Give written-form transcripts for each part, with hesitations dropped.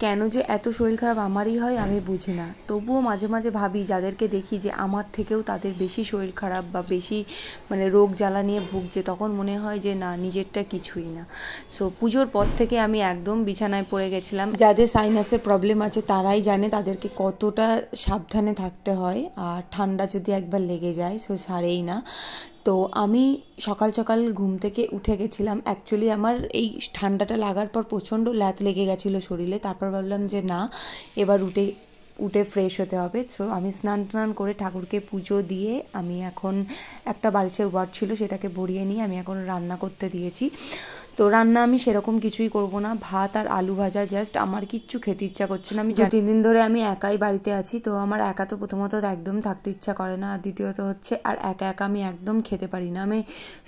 কেন যে এত শরীর খারাপ আমারই হয় আমি বুঝি না, তবুও মাঝে মাঝে ভাবি যাদেরকে দেখি যে আমার থেকেও তাদের বেশি শরীর খারাপ বা বেশি রোগ জ্বালা নিয়ে ভুগছে, তখন মনে হয় যে না, নিজেরটা কিছুই না। সো পুজোর পর থেকে আমি একদম বিছানায় পড়ে গেছিলাম। যাদের সাইনাসের প্রবলেম আছে তারাই জানে তাদেরকে কতটা সাবধানে থাকতে হয়, আর ঠান্ডা যদি একবার লেগে যায় সো সারেই না। তো আমি সকাল সকাল ঘুম থেকে উঠে গেছিলাম। অ্যাকচুয়ালি আমার এই ঠান্ডাটা লাগার পর প্রচণ্ড ল্যাদ লেগে গেছিলো শরীরে। তারপর ভাবলাম যে না, এবার উঠে ফ্রেশ হতে হবে। সো আমি স্নান করে ঠাকুরকে পুজো দিয়ে আমি এখন একটা বালিশের ওয়ার্ড ছিল সেটাকে ভরিয়ে নিয়ে আমি এখন রান্না করতে দিয়েছি। তো রান্না আমি সেরকম কিছুই করব না, ভাত আর আলু ভাজা জাস্ট। আমার কিচ্ছু খেতে ইচ্ছা করছে না। আমি 2-3 দিন ধরে আমি একাই বাড়িতে আছি, তো আমার একা তো প্রথমত একদম থাকতে ইচ্ছা করে না, আর দ্বিতীয়ত হচ্ছে আর একা একা আমি একদম খেতে পারি না। আমি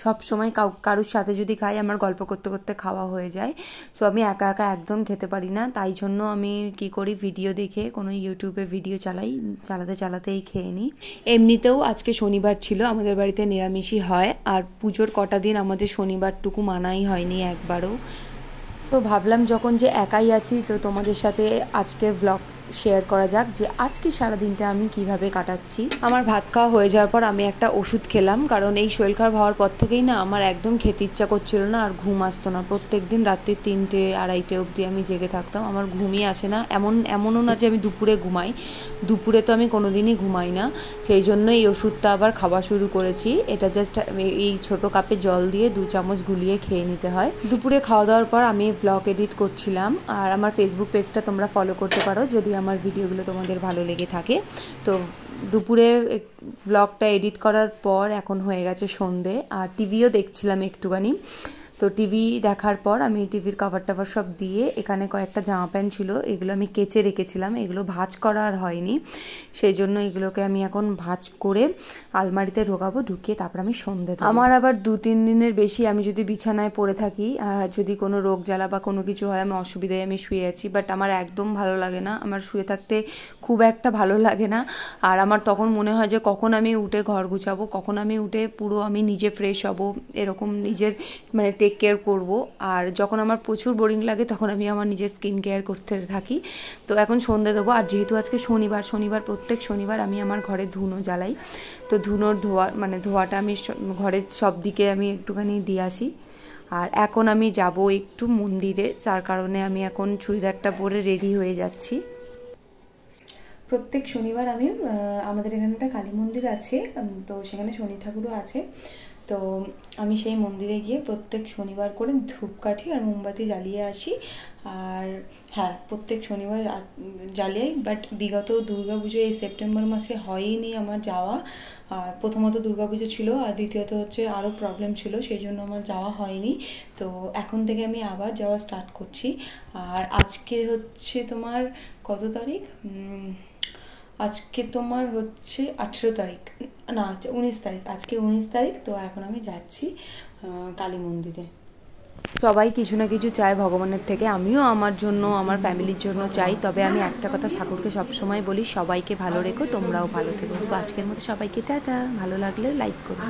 সব সময় কারোর সাথে যদি খাই আমার গল্প করতে করতে খাওয়া হয়ে যায়। সো আমি একা একা একদম খেতে পারি না, তাই জন্য আমি কি করি, ভিডিও দেখে কোনো ইউটিউবে ভিডিও চালাতেই খেয়ে নিই। এমনিতেও আজকে শনিবার ছিল, আমাদের বাড়িতে নিরামিষই হয়, আর পুজোর কটা দিন আমাদের শনিবারটুকু মানাই হয়নি একবারও। তো ভাবলাম যখন যে একাই আছি, তো তোমাদের সাথে আজকের ব্লগ শেয়ার করা যাক যে আজকে সারাদিনটা আমি কিভাবে কাটাচ্ছি। আমার ভাত খাওয়া হয়ে যাওয়ার পর আমি একটা ওষুধ খেলাম, কারণ এই শরীর খারাপ হওয়ার পর থেকেই না আমার একদম খেতে ইচ্ছা করছিল না, আর ঘুম আসতো না। প্রত্যেক দিন রাত্রি 3-2:30 অবধি আমি জেগে থাকতাম, আমার ঘুমই আসে না। এমনও না যে আমি দুপুরে ঘুমাই, দুপুরে তো আমি কোনো দিনই ঘুমাই না। সেই জন্য এই ওষুধটা আবার খাওয়া শুরু করেছি। এটা জাস্ট এই ছোট কাপে জল দিয়ে 2 চামচ গুলিয়ে খেয়ে নিতে হয়। দুপুরে খাওয়া দাওয়ার পর আমি ব্লগ এডিট করছিলাম, আর আমার ফেসবুক পেজটা তোমরা ফলো করতে পারো যদি আমার ভিডিওগুলো তোমাদের ভালো লেগে থাকে। তো দুপুরে ব্লগটা এডিট করার পর এখন হয়ে গেছে সন্ধে, আর টিভিও দেখছিলাম একটুখানি। তো টিভি দেখার পর আমি টিভির কভার টাভার সব দিয়ে, এখানে কয়েকটা জামা প্যান্ট ছিল এগুলো আমি কেচে রেখেছিলাম, এগুলো ভাঁজ করা আর হয়নি, সেই জন্য এগুলোকে আমি এখন ভাঁজ করে আলমারিতে ঢোকাবো, ঢুকিয়ে তারপর আমি সন্ধে দেবো। আমার আবার 2-3 দিনের বেশি আমি যদি বিছানায় পড়ে থাকি, আর যদি কোনো রোগ জ্বালা বা কোনো কিছু হয়, আমি অসুবিধায় আমি শুয়ে আছি, বাট আমার একদম ভালো লাগে না, আমার শুয়ে থাকতে খুব একটা ভালো লাগে না। আর আমার তখন মনে হয় যে কখন আমি উঠে ঘর গুছাবো, কখন আমি উঠে পুরো আমি নিজে ফ্রেশ হব, এরকম নিজের টেক কেয়ার করবো। আর যখন আমার প্রচুর বোরিং লাগে তখন আমি আমার নিজের স্কিন কেয়ার করতে থাকি। তো এখন সন্ধে দেবো, আর যেহেতু আজকে শনিবার প্রত্যেক শনিবার আমি আমার ঘরে ধুনো জ্বালাই, তো ধুনোর ধোয়াটা আমি ঘরের সব দিকে আমি একটুখানি দিয়ে আসি। আর এখন আমি যাব একটু মন্দিরে, যার কারণে আমি এখন চুড়িদারটা পরে রেডি হয়ে যাচ্ছি। প্রত্যেক শনিবার আমি আমাদের এখানে একটা কালী মন্দির আছে, তো সেখানে শনি ঠাকুরও আছে। তো আমি সেই মন্দিরে গিয়ে প্রত্যেক শনিবার করে ধূপকাঠি আর মোমবাতি জ্বালিয়ে আসি। আর হ্যাঁ, প্রত্যেক শনিবার জ্বালিয়ে, বাট বিগত দুর্গাপুজো এই সেপ্টেম্বর মাসে হয়নি আমার যাওয়া। আর প্রথমত দুর্গাপুজো ছিল, আর দ্বিতীয়ত হচ্ছে আরও প্রবলেম ছিল, সেই জন্য আমার যাওয়া হয়নি। তো এখন থেকে আমি আবার যাওয়া স্টার্ট করছি। আর আজকে হচ্ছে তোমার কত তারিখ, আজকে তোমার হচ্ছে 18 তারিখ, না 19 তারিখ, আজকে 19 তারিখ। তো এখন আমি যাচ্ছি কালী মন্দিরে। সবাই কিছু না কিছু চায় ভগবানের থেকে, আমিও আমার জন্য আমার ফ্যামিলির জন্য চাই। তবে আমি একটা কথা ঠাকুরকে সবসময় বলি, সবাইকে ভালো রেখো, তোমরাও ভালো থেকো। তো আজকের মতো সবাইকে টাটা, ভালো লাগলে লাইক করো।